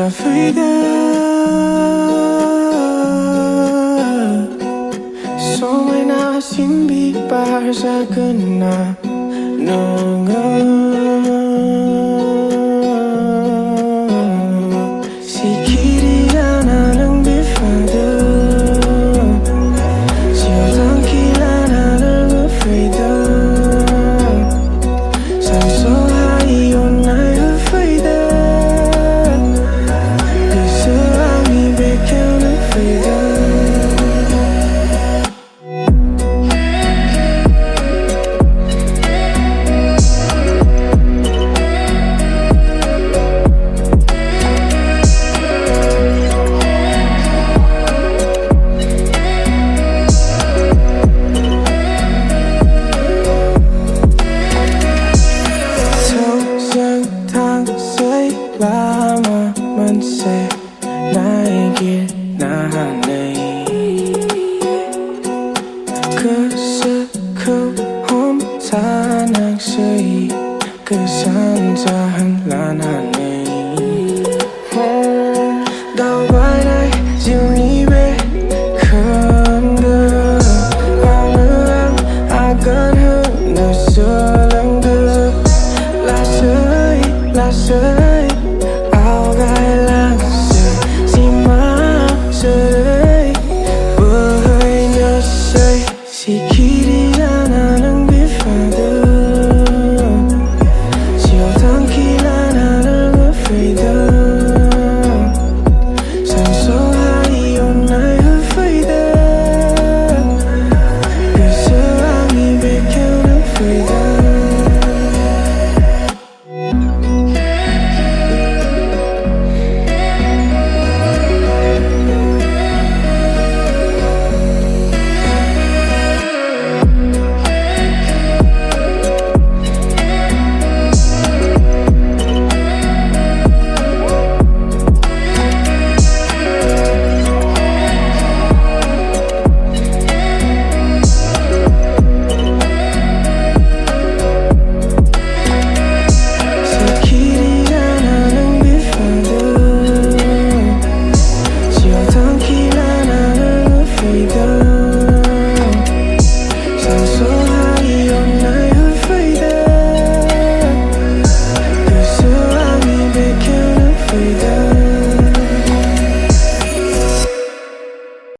vida Somena simbi parsa kena nanga Sikhiri na lang bifada Siya lang kilala lang afraida Sanso hayon na afraida Bisa ang ibigay na afraida Lama man se naigil na hanay Kasi ko hom tanang say Kasantahan lanan